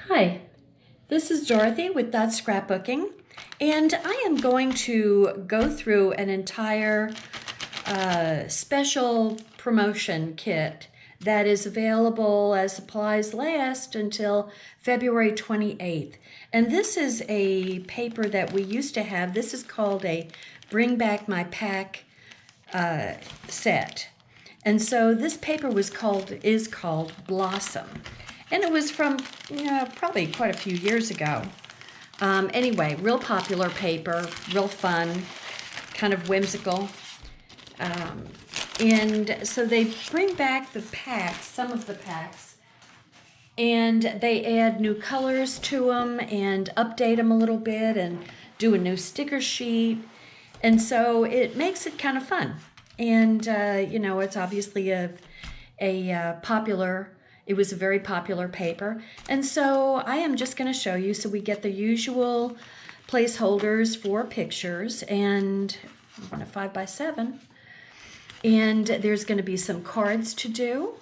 Hi, this is Dorothy with Scrapbooking, and I am going to go through an entire special promotion kit that is available as supplies last until February 28th. And this is a paper that we used to have. This is called a Bring Back My Pack set. And so this paper is called Blossom. And it was from probably quite a few years ago. Anyway, real popular paper, real fun, kind of whimsical. And so they bring back the packs, some of the packs, and they add new colors to them and update them a little bit and do a new sticker sheet. And so it makes it kind of fun. And, it's obviously it was a very popular paper. And so I am just going to show you. So we get the usual placeholders for pictures and a 5x7. And there's going to be some cards to do.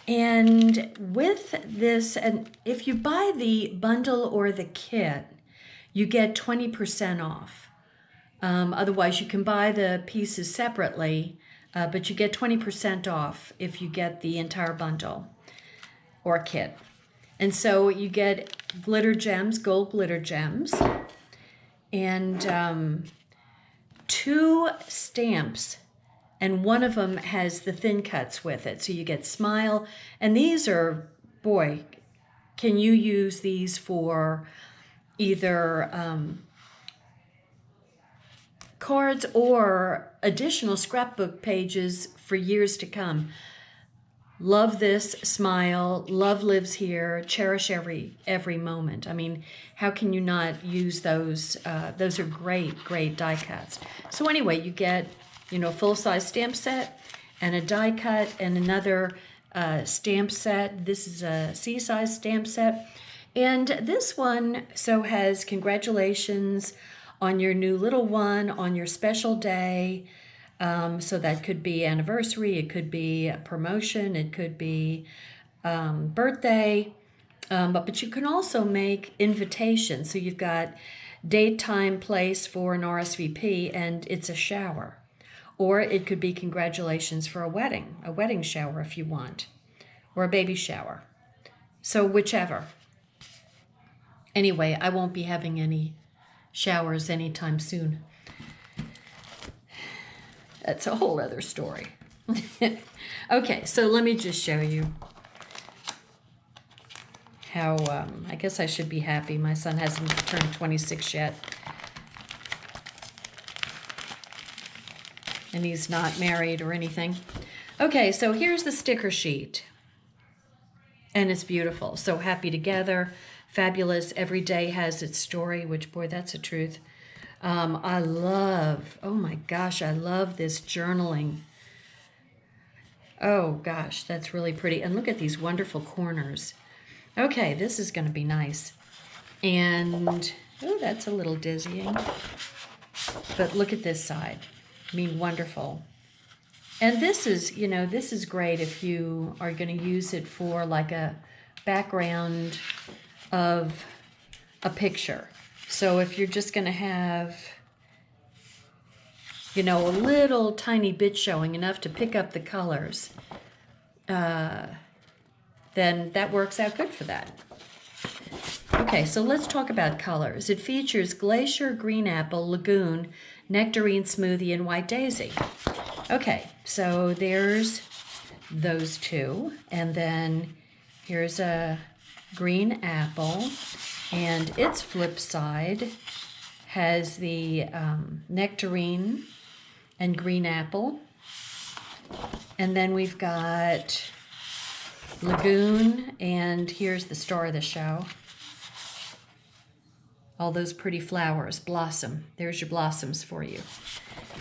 And with this, and if you buy the bundle or the kit, you get 20% off. Otherwise, you can buy the pieces separately, but you get 20% off if you get the entire bundle or kit. And so you get glitter gems, gold glitter gems, and 2 stamps, and one of them has the thin cuts with it. So you get Smile, and these are, boy, can you use these for either cards or additional scrapbook pages for years to come. Love this Smile, love lives here, cherish every moment. I mean, how can you not use those? Those are great die cuts. So anyway, you get, a full-size stamp set and a die cut and another stamp set. This is a C-size stamp set. And this one has congratulations on your new little one, on your special day. So that could be anniversary, it could be a promotion, it could be birthday. But you can also make invitations. So you've got date, time, place for an RSVP, and it's a shower. Or it could be congratulations for a wedding shower if you want, or a baby shower. So whichever. Anyway, I won't be having any showers anytime soon. That's a whole other story. Okay, so let me just show you how, I guess I should be happy. My son hasn't turned 26 yet. And he's not married or anything. Okay, so here's the sticker sheet. And it's beautiful. So happy together, fabulous. Every day has its story, which, boy, that's a truth. I love, oh my gosh, I love this journaling. Oh gosh, that's really pretty. And look at these wonderful corners. Okay, this is going to be nice. And, oh, that's a little dizzying. But look at this side. I mean, wonderful. And this is, this is great if you are going to use it for like a background of a picture. So if you're just going to have, a little tiny bit showing, enough to pick up the colors, then that works out good for that. Okay, so let's talk about colors. It features Glacier, Green Apple, Lagoon, Nectarine Smoothie, and White Daisy. Okay, so there's those 2. And then here's a Green Apple. And its flip side has the Nectarine and Green Apple. And then we've got Lagoon, and here's the star of the show. All those pretty flowers, Blossom. There's your blossoms for you.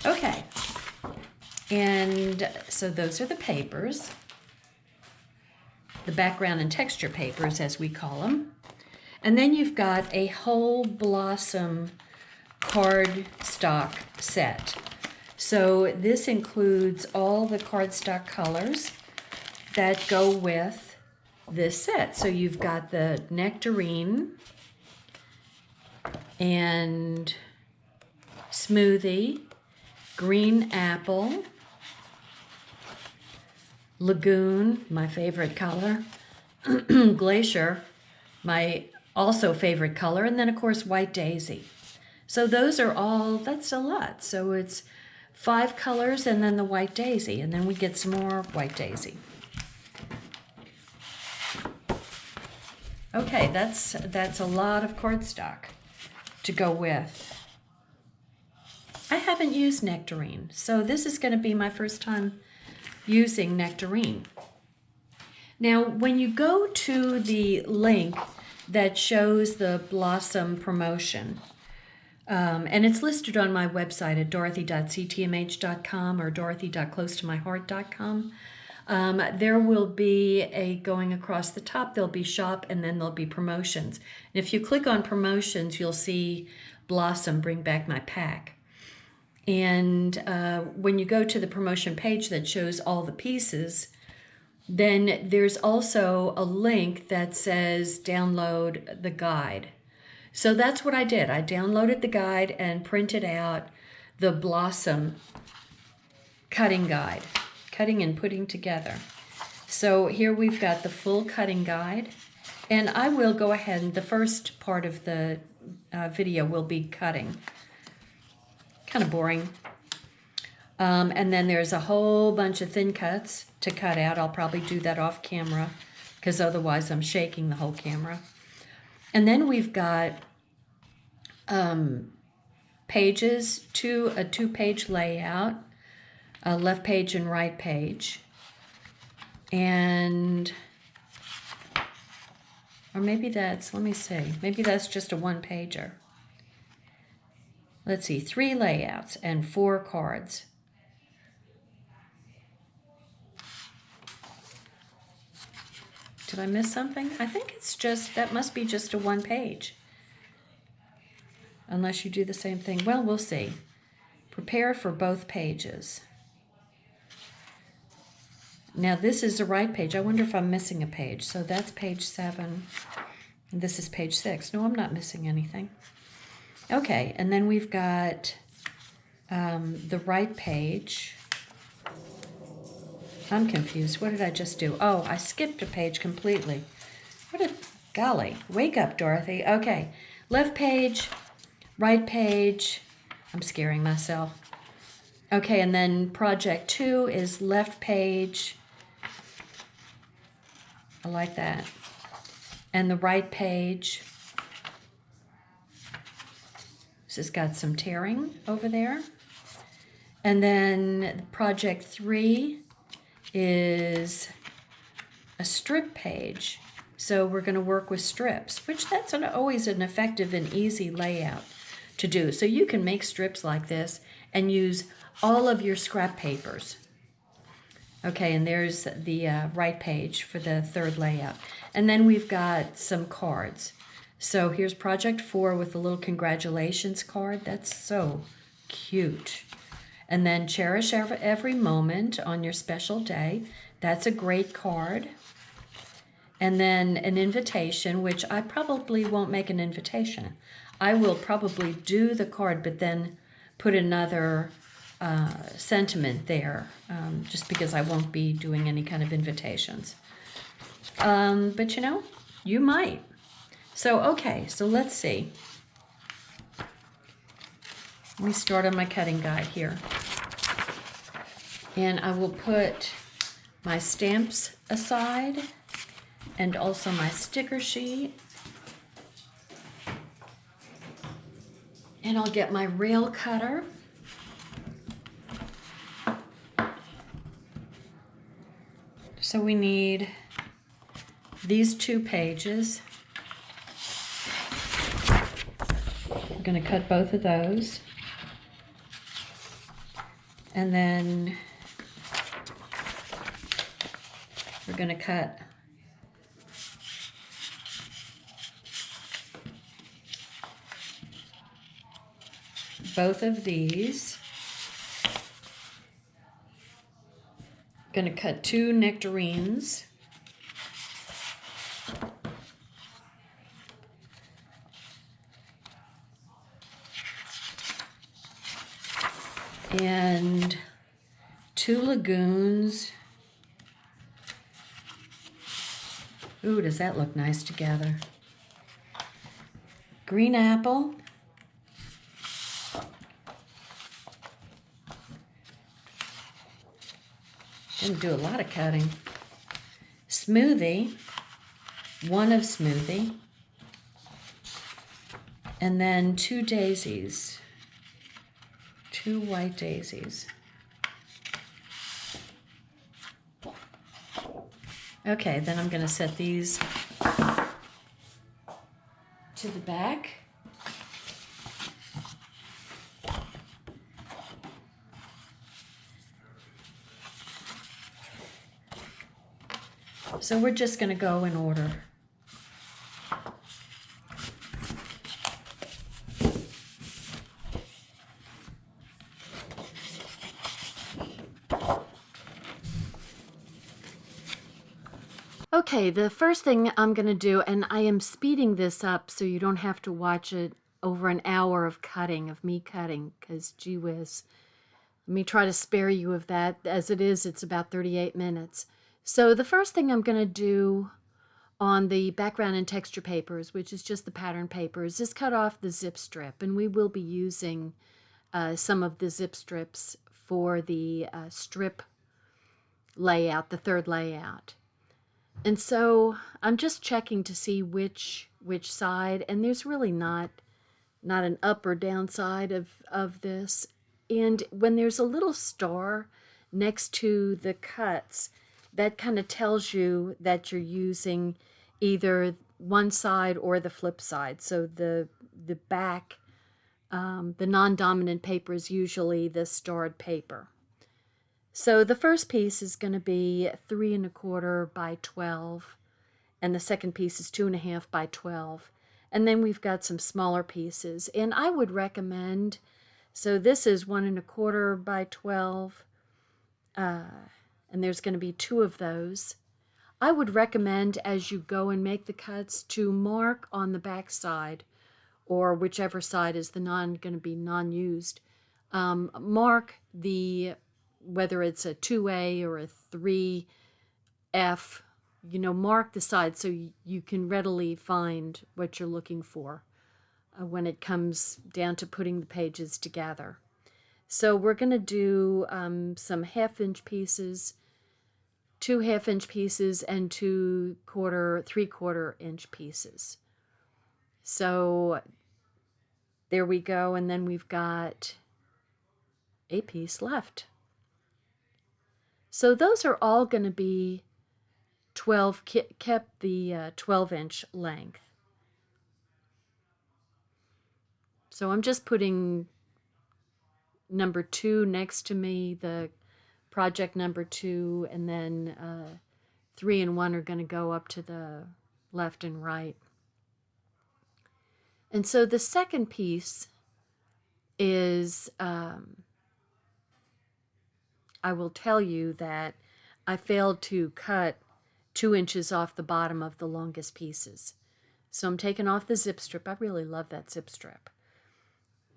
Okay, and so those are the papers. The background and texture papers, as we call them. And then you've got a whole Blossom cardstock set. So this includes all the cardstock colors that go with this set. So you've got the Nectarine and Smoothie, Green Apple, Lagoon, my favorite color, Glacier, my also favorite color, and then of course White Daisy. So those are all, that's a lot. So it's 5 colors and then the White Daisy, and then we get some more White Daisy. Okay, that's a lot of cardstock to go with. I haven't used Nectarine, so this is going to be my first time using Nectarine. Now, when you go to the link that shows the Blossom promotion, and it's listed on my website at dorothy.ctmh.com or dorothy.closetomyheart.com, there will be a going across the top, there'll be shop, and then there'll be promotions. And if you click on promotions, you'll see Blossom, Bring Back My Pack. And when you go to the promotion page that shows all the pieces, then there's also a link that says download the guide. So that's what I did. I downloaded the guide and printed out the Blossom cutting guide, cutting and putting together. So here we've got the full cutting guide, and I will go ahead and the first part of the video will be cutting. Kind of boring. And then there's a whole bunch of thin cuts to cut out. I'll probably do that off camera because otherwise I'm shaking the whole camera. And then we've got pages, a 2-page layout, a left page and right page. And, or maybe that's, let me see, maybe that's just a 1-pager. Let's see, 3 layouts and 4 cards. Did I miss something? I think it's just, that must be just a 1-page. Unless you do the same thing. Well, we'll see. Prepare for both pages. Now this is the right page. I wonder if I'm missing a page. So that's page 7. And this is page 6. No, I'm not missing anything. Okay, and then we've got the right page. I'm confused. What did I just do? Oh, I skipped a page completely. What a golly. Wake up, Dorothy. Okay, left page, right page. I'm scaring myself. Okay, and then project 2 is left page. I like that. And the right page. This has got some tearing over there. And then project 3 is a strip page. So we're going to work with strips, which that's always an effective and easy layout to do. So you can make strips like this and use all of your scrap papers. Okay, and there's the right page for the 3rd layout. And then we've got some cards. So here's project 4 with a little congratulations card. That's so cute. And then cherish every moment on your special day. That's a great card. And then an invitation, which I probably won't make an invitation. I will probably do the card, but then put another sentiment there, just because I won't be doing any kind of invitations. But you know, you might. So, okay, so let's see. Let me start on my cutting guide here. And I will put my stamps aside and also my sticker sheet. And I'll get my rail cutter. So we need these 2 pages. I'm going to cut both of those. And then we're going to cut both of these. Going to cut 2 nectarines. and 2 lagoons. Ooh, does that look nice together? Green apple. Didn't do a lot of cutting. Smoothie. 1 of smoothie. And then 2 daisies. 2 white daisies. Okay, then I'm going to set these to the back. So we're just going to go in order. Okay, the first thing I'm going to do, and I am speeding this up so you don't have to watch it over an hour of cutting, of me cutting, because gee whiz. Let me try to spare you of that. As it is, it's about 38 minutes. So the first thing I'm going to do on the background and texture papers, which is just the pattern papers, is cut off the zip strip. And we will be using some of the zip strips for the strip layout, the third layout. And so I'm just checking to see which side, and there's really not an up or down side of this. And when there's a little star next to the cuts, that kind of tells you that you're using either one side or the flip side. So the back, the non-dominant paper is usually the starred paper. So the first piece is going to be 3 1/4 by 12, and the second piece is 2 1/2 by 12. And then we've got some smaller pieces. And I would recommend, so this is 1 1/4 by 12, and there's going to be 2 of those. I would recommend as you go and make the cuts to mark on the back side, or whichever side is the going to be non-used, mark the, whether it's a 2A or a 3F, mark the side so you can readily find what you're looking for when it comes down to putting the pages together. So we're going to do some 1/2-inch pieces, 2 1/2-inch pieces, and 2 3/4-inch pieces. So there we go, and then we've got a piece left. So those are all going to be 12, kept the 12-inch length. So I'm just putting number 2 next to me, the project number 2, and then 3 and 1 are going to go up to the left and right. And so the second piece is, I will tell you that I failed to cut 2 inches off the bottom of the longest pieces. So I'm taking off the zip strip. I really love that zip strip.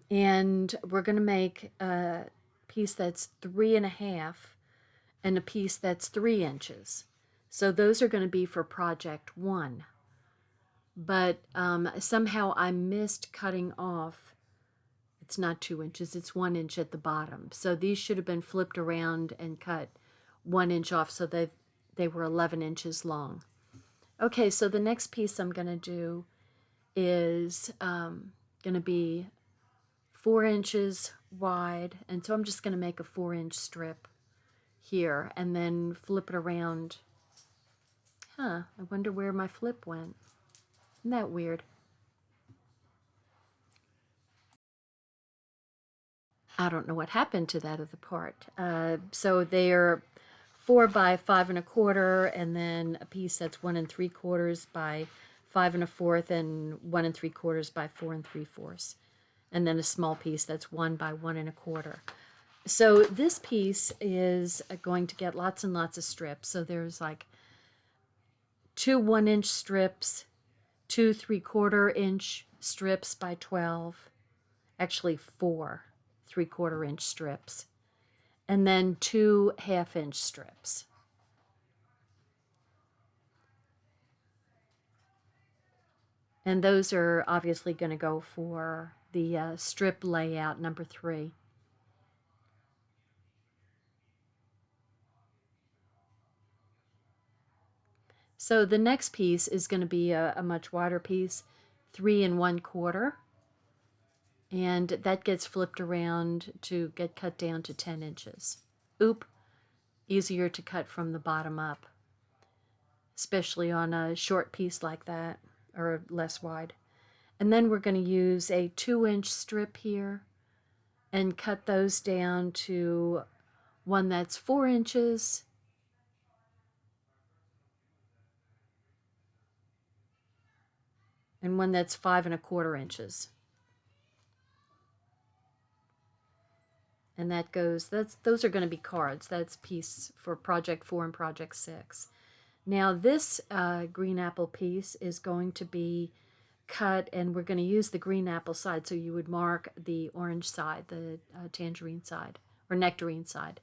And we're going to make a piece that's 3 1/2 and a piece that's 3 inches. So those are going to be for project 1. But somehow I missed cutting off. It's not 2 inches, it's 1 inch at the bottom. So these should have been flipped around and cut 1 inch off so they were 11 inches long. Okay, so the next piece I'm going to do is going to be 4 inches wide. And so I'm just going to make a 4-inch strip here and then flip it around. I wonder where my flip went. Isn't that weird? I don't know what happened to that other part. So they're 4 by 5 1/4, and then a piece that's 1 3/4 by 5 1/4, and 1 3/4 by 4 3/4, and then a small piece that's 1 by 1 1/4. So this piece is going to get lots and lots of strips. So there's like 2 1-inch strips, 2 3/4-inch strips by 12, actually 4 3/4 inch strips, and then 2 1/2 inch strips. And those are obviously going to go for the strip layout number 3. So the next piece is going to be a much wider piece, 3 1/4, and that gets flipped around to get cut down to 10 inches. Easier to cut from the bottom up, especially on a short piece like that, or less wide. And then we're going to use a 2-inch strip here and cut those down to one that's 4 inches, and one that's 5 1/4 inches. And that goes, those are going to be cards. That's piece for project 4 and project 6. Now this green apple piece is going to be cut, and we're going to use the green apple side, so you would mark the orange side, the tangerine side, or nectarine side.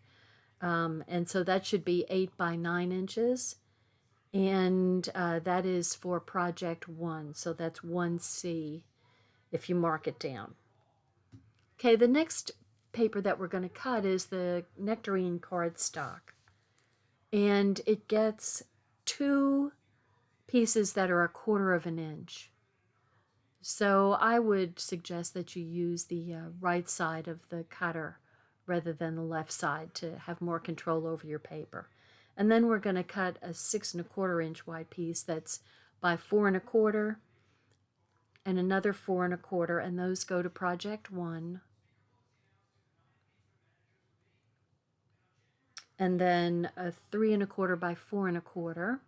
And so that should be 8 by 9 inches, and that is for project 1, so that's 1C if you mark it down. Okay, the next paper that we're going to cut is the Nectarine Cardstock, and it gets 2 pieces that are 1/4 inch. So I would suggest that you use the right side of the cutter rather than the left side to have more control over your paper. And then we're going to cut a 6 1/4 inch wide piece that's by 4 1/4, and another 4 1/4, and those go to project 1. And then a 3 1/4 by 4 1/4,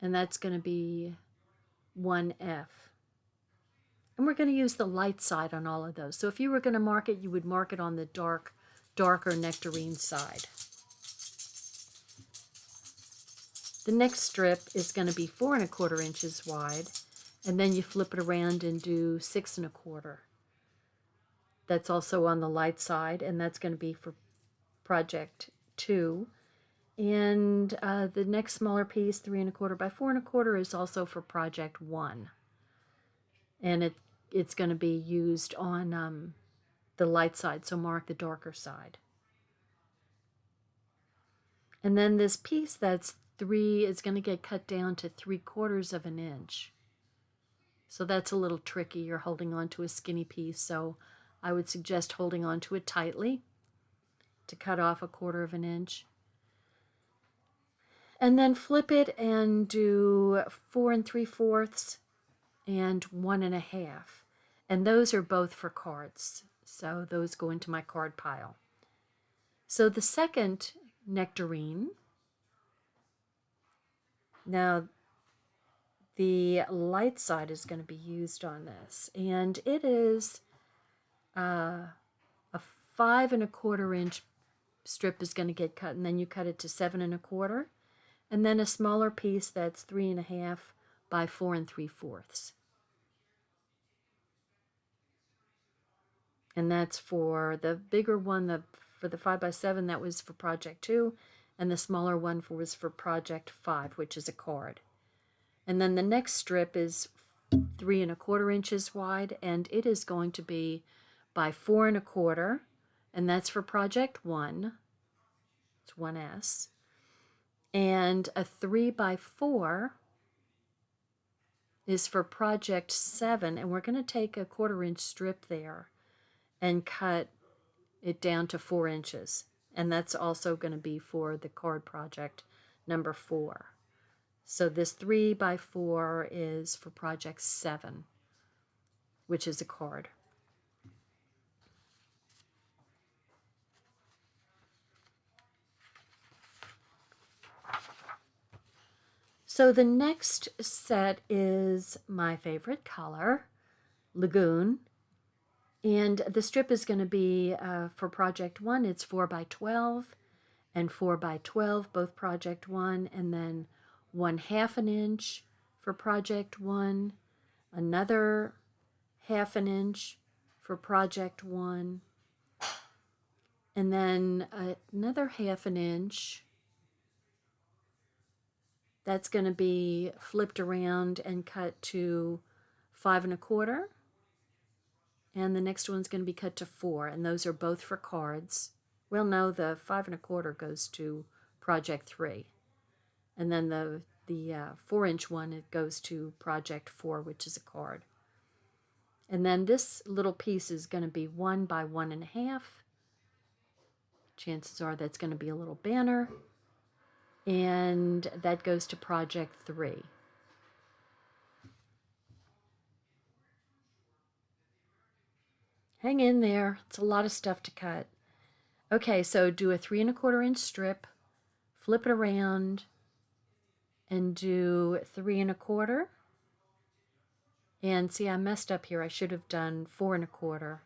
and that's going to be 1F. And we're going to use the light side on all of those. So if you were going to mark it, you would mark it on the darker nectarine side. The next strip is going to be 4 1/4 inches wide, and then you flip it around and do 6 1/4. That's also on the light side, and that's going to be for project 2. And the next smaller piece, 3 1/4 by 4 1/4, is also for project 1. And it's going to be used on the light side, so mark the darker side. And then this piece that's 3 is going to get cut down to 3/4 inch. So that's a little tricky. You're holding on to a skinny piece, so I would suggest holding on to it tightly to cut off 1/4 inch. And then flip it and do 4 3/4 and 1 1/2. And those are both for cards. So those go into my card pile. So the second nectarine, now the light side is going to be used on this. And it is a 5 1/4 inch strip is going to get cut, and then you cut it to 7 1/4. And then a smaller piece that's 3 1/2 by 4 3/4. And that's for the bigger one, for the 5 by 7, that was for project 2, and the smaller one was for project 5, which is a card. And then the next strip is 3 1/4 inches wide, and it is going to be by 4 1/4, and that's for project 1. It's 1S. And a 3 by 4 is for project 7, and we're going to take a 1/4 inch strip there and cut it down to 4 inches. And that's also going to be for the card project number 4. So this 3 by 4 is for project 7, which is a card. So the next set is my favorite color, Lagoon. And the strip is going to be for project 1, it's 4 by 12 and 4 by 12, both project 1, and then 1/2 inch for project 1, another 1/2 inch for project 1. And then another 1/2 inch. That's going to be flipped around and cut to 5 1/4. And the next one's going to be cut to 4. And those are both for cards. Well, no, the 5 1/4 goes to project 3. And then the 4-inch one, it goes to project 4, which is a card. And then this little piece is going to be 1 by 1 1/2. Chances are that's going to be a little banner. And that goes to project 3. Hang in there. It's a lot of stuff to cut. Okay, so do a 3 1/4 inch strip, flip it around, and do 3 1/4. And see, I messed up here. I should have done 4 1/4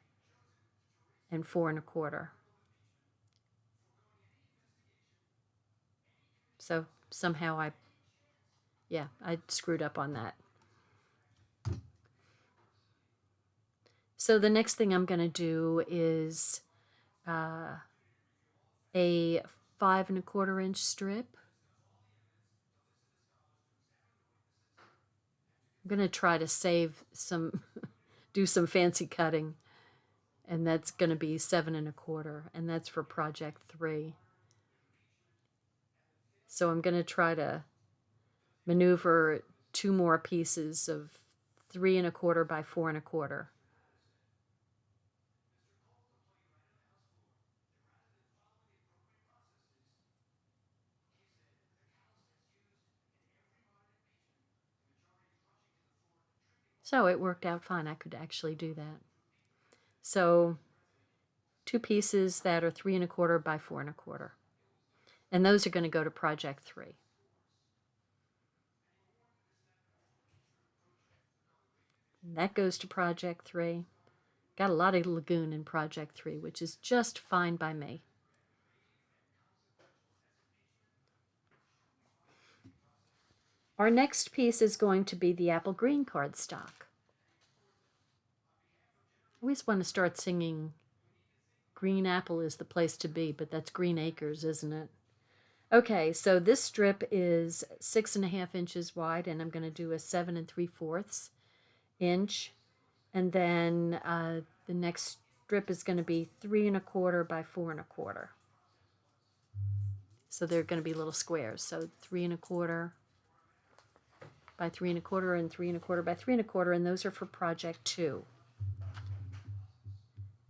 and 4 1/4. So somehow I screwed up on that. So the next thing I'm going to do is a 5 1/4 inch strip. I'm going to try to save some, do some fancy cutting. And that's going to be 7 1/4, and that's for project 3. So I'm going to try to maneuver 2 more pieces of 3 1/4 by 4 1/4. So it worked out fine. I could actually do that. So 2 pieces that are 3 1/4 by 4 1/4. And those are going to go to project 3. And that goes to project 3. Got a lot of lagoon in project 3, which is just fine by me. Our next piece is going to be the apple green cardstock. I always want to start singing Green Apple is the place to be, but that's Green Acres, isn't it? Okay, so this strip is 6 1/2 inches wide, and I'm going to do a 7 3/4 inch. And then the next strip is going to be 3 1/4 by 4 1/4. So they're going to be little squares. So 3 1/4 by 3 1/4 and 3 1/4 by 3 1/4, and those are for project 2.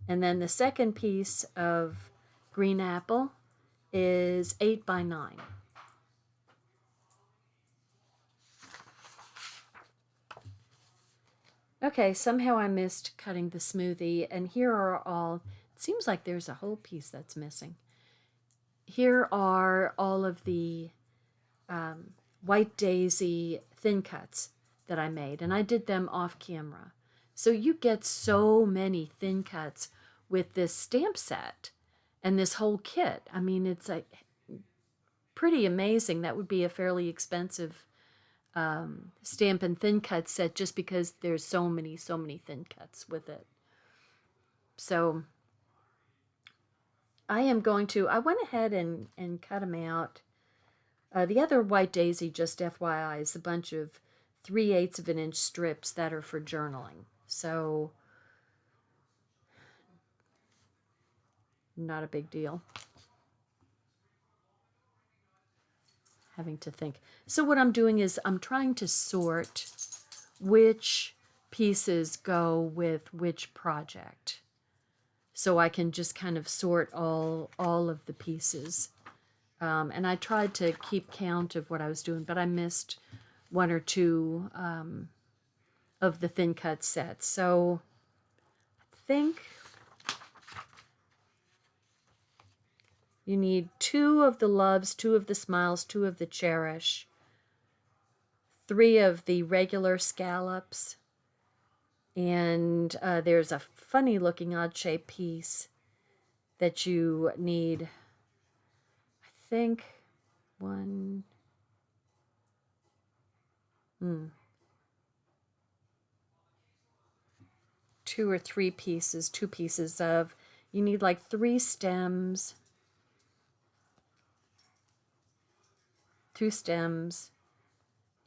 And then the second piece of green apple is 8 by 9. Okay, somehow I missed cutting the smoothie, and here are all, it seems like there's a whole piece that's missing. Here are all of the White Daisy thin cuts that I made, and I did them off camera. So you get so many thin cuts with this stamp set and this whole kit. I mean, it's pretty amazing. That would be a fairly expensive stamp and thin cut set just because there's so many thin cuts with it. So I went ahead and cut them out. The other White Daisy, just FYI, is a bunch of 3/8 of an inch strips that are for journaling. So not a big deal. Having to think. So what I'm doing is I'm trying to sort which pieces go with which project. So I can just kind of sort all of the pieces. And I tried to keep count of what I was doing, but I missed 1 or 2 of the thin cut sets. So I think you need 2 of the loves, 2 of the smiles, 2 of the cherish, 3 of the regular scallops, and there's a funny looking odd shaped piece that you need, I think, 2 two or three pieces, of, you need like 3 stems, 2 stems,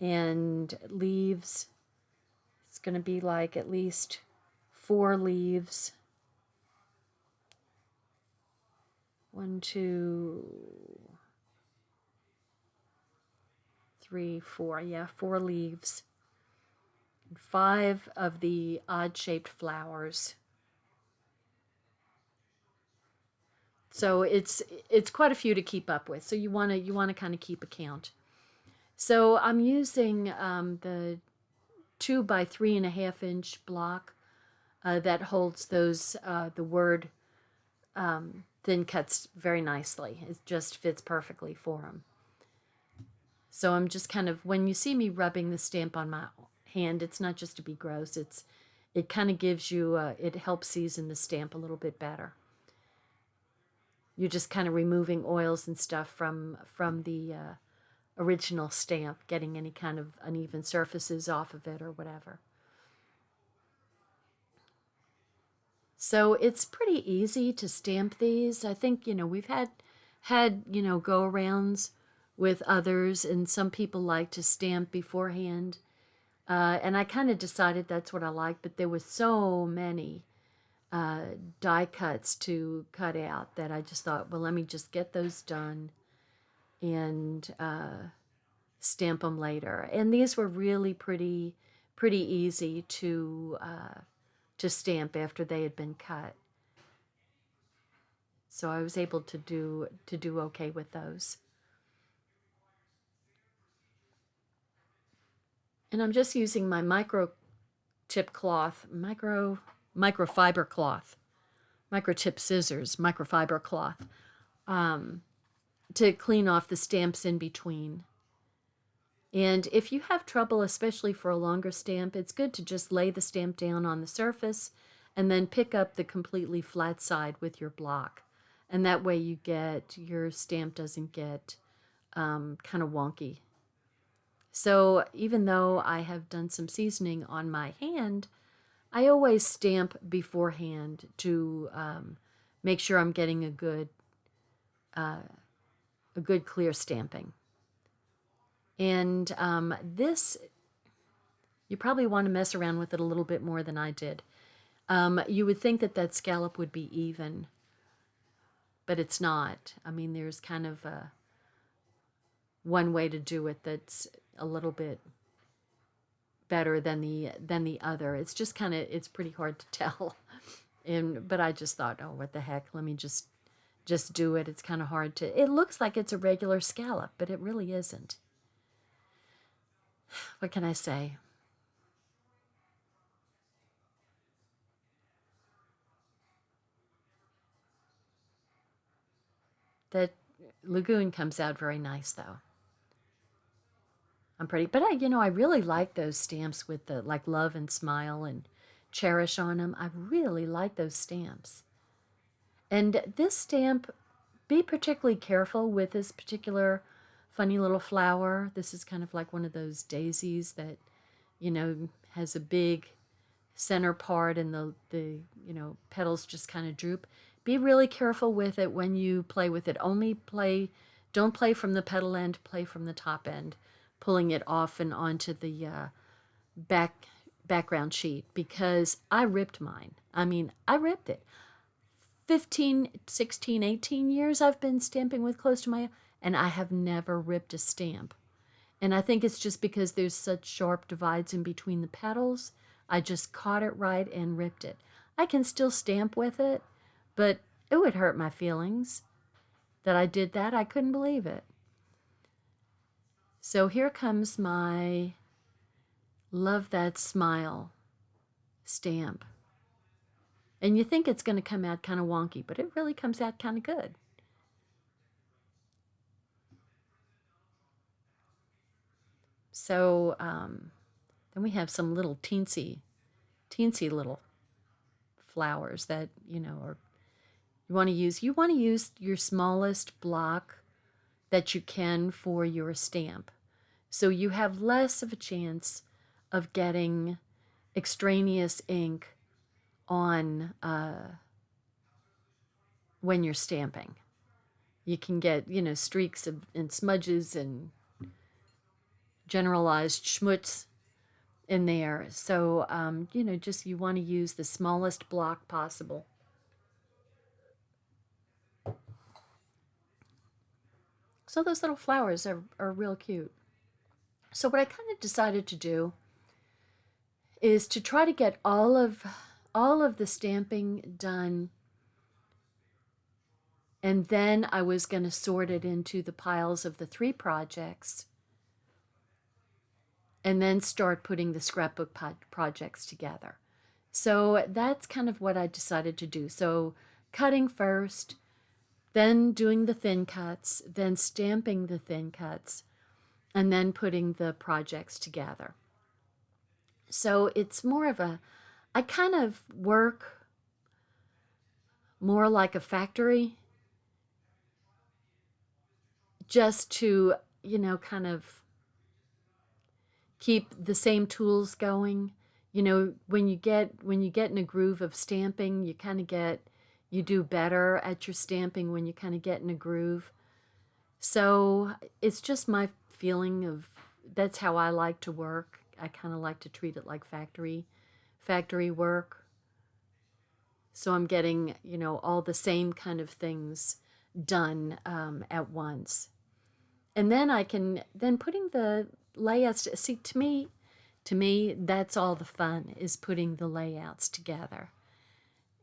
and leaves. It's going to be like at least 4 leaves. 1, 2, 3, 4. Yeah, 4 leaves. 5 of the odd-shaped flowers. So it's quite a few to keep up with. So you want to kind of keep a count. So I'm using the 2 by 3.5 inch block that holds those the word thin cuts very nicely. It just fits perfectly for them. So I'm just kind of, when you see me rubbing the stamp on my hand, it's not just to be gross. It kind of gives you, it helps season the stamp a little bit better. You're just kind of removing oils and stuff from the original stamp, getting any kind of uneven surfaces off of it or whatever. So it's pretty easy to stamp these. I think, we've had go-arounds with others, and some people like to stamp beforehand. And I kind of decided that's what I like, but there were so many die cuts to cut out that I just thought, well, let me just get those done and stamp them later. And these were really pretty easy to stamp after they had been cut. So I was able to do okay with those. And I'm just using my microfiber cloth, microtip scissors, microfiber cloth, to clean off the stamps in between. And if you have trouble, especially for a longer stamp, it's good to just lay the stamp down on the surface and then pick up the completely flat side with your block. And that way your stamp doesn't get kind of wonky. So even though I have done some seasoning on my hand, I always stamp beforehand to make sure I'm getting a good clear stamping. And this, you probably want to mess around with it a little bit more than I did. You would think that scallop would be even, but it's not. I mean, there's kind of one way to do it that's a little bit better than the other. It's just kind of, it's pretty hard to tell. But I just thought, oh, what the heck? Let me just do it. It's kind of hard to. It looks like it's a regular scallop, but it really isn't. What can I say? That lagoon comes out very nice, though. I'm pretty, but I really like those stamps with the like love and smile and cherish on them. I really like those stamps. And this stamp, be particularly careful with this particular funny little flower. This is kind of like one of those daisies that, has a big center part and the petals just kind of droop. Be really careful with it when you play with it. Don't play from the petal end, play from the top end, pulling it off and onto the background sheet, because I ripped mine. I mean, I ripped it. 15, 16, 18 years I've been stamping with close to my, and I have never ripped a stamp. And I think it's just because there's such sharp divides in between the petals. I just caught it right and ripped it. I can still stamp with it, but it would hurt my feelings that I did that. I couldn't believe it. So here comes my Love That Smile stamp. And you think it's going to come out kind of wonky, but it really comes out kind of good. So then we have some little teensy little flowers that, are, you want to use your smallest block that you can for your stamp. So you have less of a chance of getting extraneous ink on when you're stamping. You can get, you know, streaks and smudges and generalized schmutz in there. So, you know, just you want to use the smallest block possible. So those little flowers are real cute. So what I kind of decided to do is to try to get all of the stamping done, and then I was going to sort it into the piles of the 3 projects, and then start putting the scrapbook projects together. So that's kind of what I decided to do. So cutting first, then doing the thin cuts, then stamping the thin cuts, and then putting the projects together. So it's more of a, I kind of work more like a factory, just to, you know, kind of keep the same tools going. You know, when you get in a groove of stamping, you kind of you do better at your stamping when you kind of get in a groove. So it's just my feeling of, that's how I like to work. I kind of like to treat it like factory work. So I'm getting, you know, all the same kind of things done at once. And then I can, then putting the layouts, see, to me, that's all the fun, is putting the layouts together.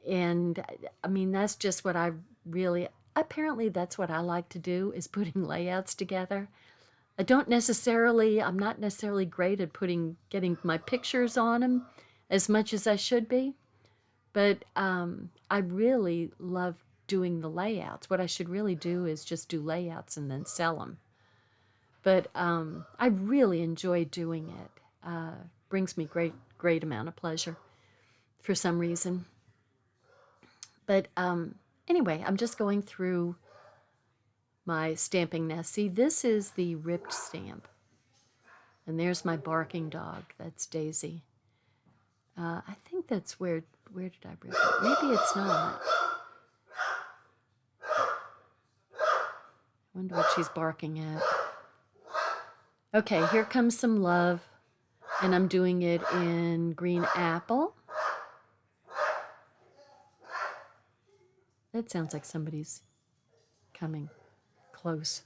And I mean, that's just what I really, apparently that's what I like to do, is putting layouts together. I'm not necessarily great at getting my pictures on them as much as I should be, but I really love doing the layouts. What I should really do is just do layouts and then sell them. But I really enjoy doing it. Brings me great amount of pleasure for some reason. But anyway, I'm just going through my stamping nest. See, this is the ripped stamp. And there's my barking dog. That's Daisy. I think that's where did I rip it? Maybe it's not. I wonder what she's barking at. Okay, here comes some love. And I'm doing it in green apple. That sounds like somebody's coming close.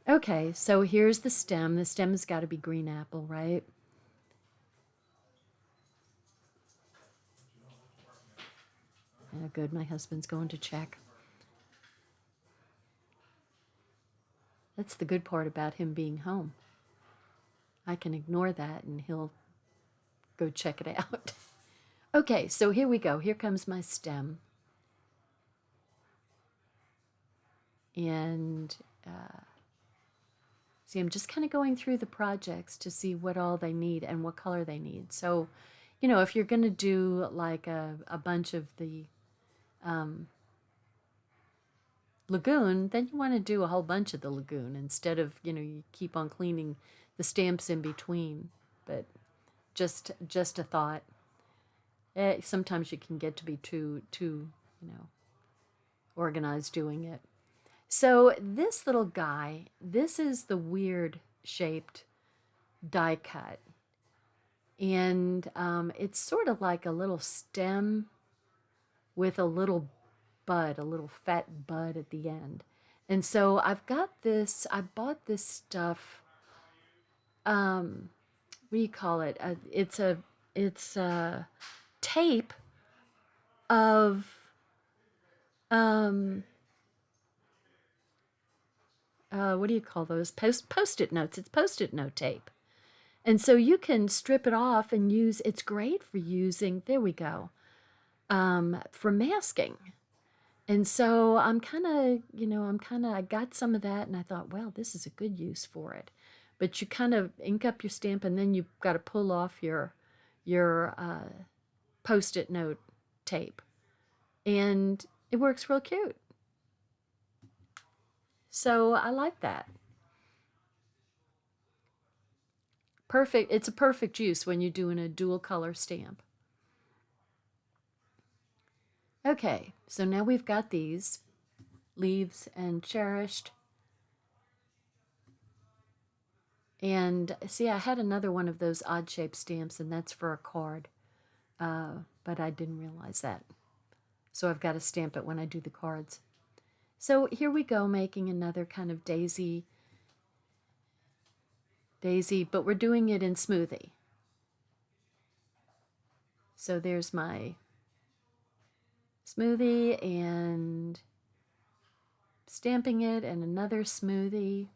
Okay, so here's the stem. The stem has got to be green apple, right? Oh, good, my husband's going to check. That's the good part about him being home. I can ignore that and he'll go check it out. Okay, so here we go. Here comes my stem. And see, I'm just kind of going through the projects to see what all they need and what color they need. So, you know, if you're going to do like a bunch of the lagoon, then you want to do a whole bunch of the lagoon instead of, you know, you keep on cleaning the stamps in between. But just a thought. Sometimes you can get to be too, you know, organized doing it. So this little guy, this is the weird shaped die cut. And it's sort of like a little stem with a little bud, a little fat bud at the end. And so I've got this, I bought this stuff, what do you call it? It's a tape of, what do you call those? Post-it notes. It's Post-it note tape. And so you can strip it off and use, it's great for using, there we go, for masking. And so I'm kind of, you know, I got some of that and I thought, well, this is a good use for it. But you kind of ink up your stamp and then you've got to pull off your Post-it note tape. And it works real cute. So I like that. Perfect. It's a perfect use when you're doing a dual color stamp. Okay, so now we've got these leaves and cherished. And see, I had another one of those odd shaped stamps, and that's for a card. But I didn't realize that. So I've got to stamp it when I do the cards. So here we go, making another kind of daisy, but we're doing it in smoothie. So there's my smoothie and stamping it, and another smoothie.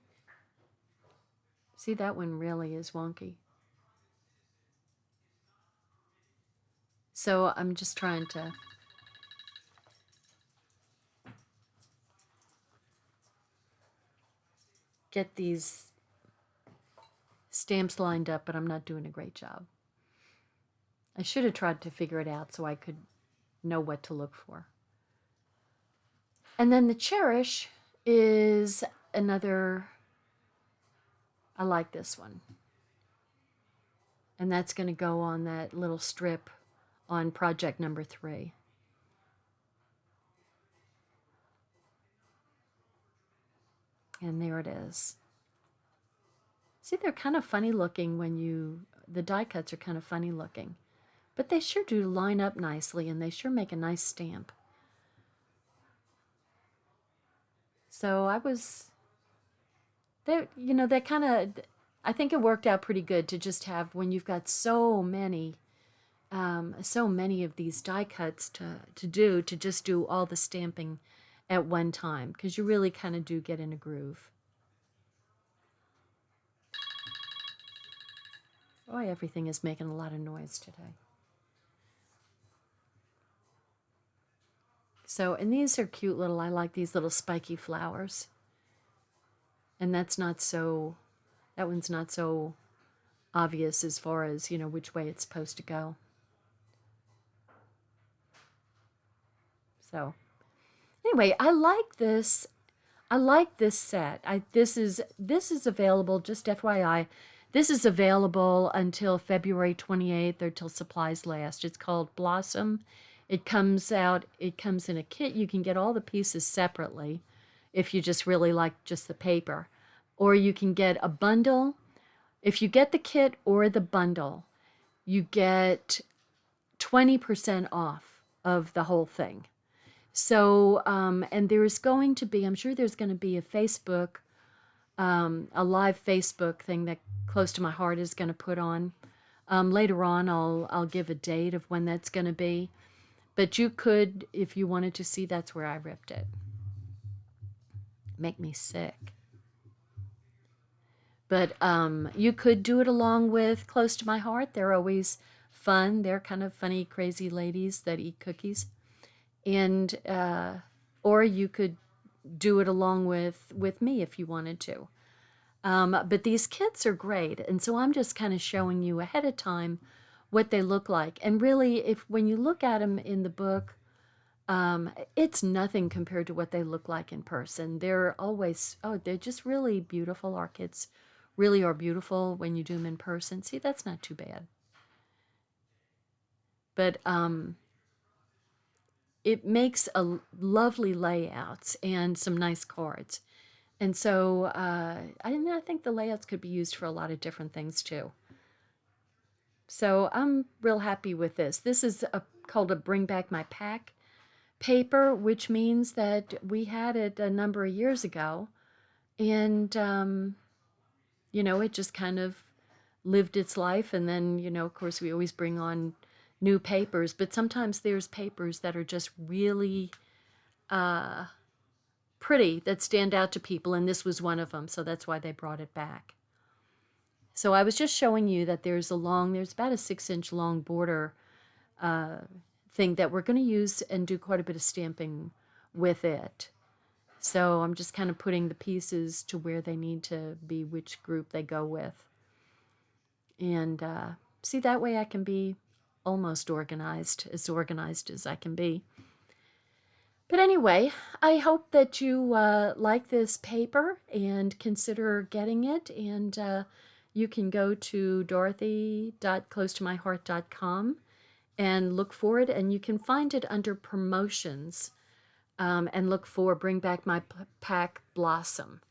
See, that one really is wonky. So I'm just trying to get these stamps lined up, but I'm not doing a great job. I should have tried to figure it out so I could know what to look for. And then the cherish is another, I like this one. And that's going to go on that little strip on project number 3. And there it is. See, they're kind of funny looking when the die cuts are kind of funny looking. But they sure do line up nicely, and they sure make a nice stamp. So I think it worked out pretty good to just have, when you've got so many of these die cuts to just do all the stamping at one time, because you really kind of do get in a groove. Boy, everything is making a lot of noise today. So, and these are cute little, I like these little spiky flowers. And that one's not so obvious as far as, which way it's supposed to go. So, anyway, I like this set. This is available, just FYI. This is available until February 28th, or till supplies last. It's called Blossom. It comes in a kit. You can get all the pieces separately if you just really like just the paper. Or you can get a bundle. If you get the kit or the bundle, you get 20% off of the whole thing. So, and there's going to be, I'm sure there's going to be a Facebook, a live Facebook thing that Close to My Heart is going to put on. Later on, I'll give a date of when that's going to be. But you could, if you wanted to see, that's where I ripped it. Make me sick. But you could do it along with Close to My Heart. They're always fun. They're kind of funny, crazy ladies that eat cookies. And or you could do it along with me if you wanted to. But these kits are great, and so I'm just kind of showing you ahead of time what they look like. And really, when you look at them in the book, it's nothing compared to what they look like in person. They're just really beautiful. Our kits really are beautiful when you do them in person. See, that's not too bad. But it makes a lovely layouts and some nice cards. And so I think the layouts could be used for a lot of different things too. So I'm real happy with this. This is called a Bring Back My Pack paper, which means that we had it a number of years ago. And, it just kind of lived its life. And then, of course, we always bring on new papers. But sometimes there's papers that are just really pretty, that stand out to people. And this was one of them. So that's why they brought it back. So I was just showing you that there's about a 6-inch long border thing that we're going to use and do quite a bit of stamping with it. So I'm just kind of putting the pieces to where they need to be, which group they go with. And see, that way I can be almost organized as I can be. But anyway, I hope that you like this paper and consider getting it. And you can go to dorothy.closetomyheart.com and look for it, and you can find it under promotions, and look for Bring Back My Pack Blossom,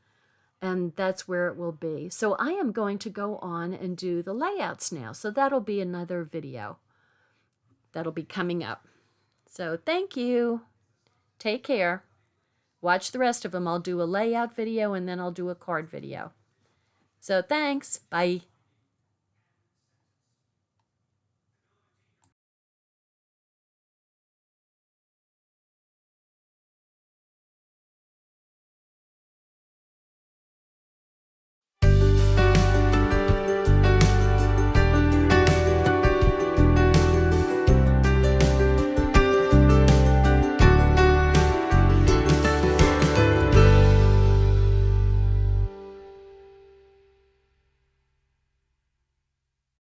and that's where it will be. So I am going to go on and do the layouts now, so that'll be another video that'll be coming up. So thank you. Take care. Watch the rest of them. I'll do a layout video and then I'll do a card video. So thanks. Bye.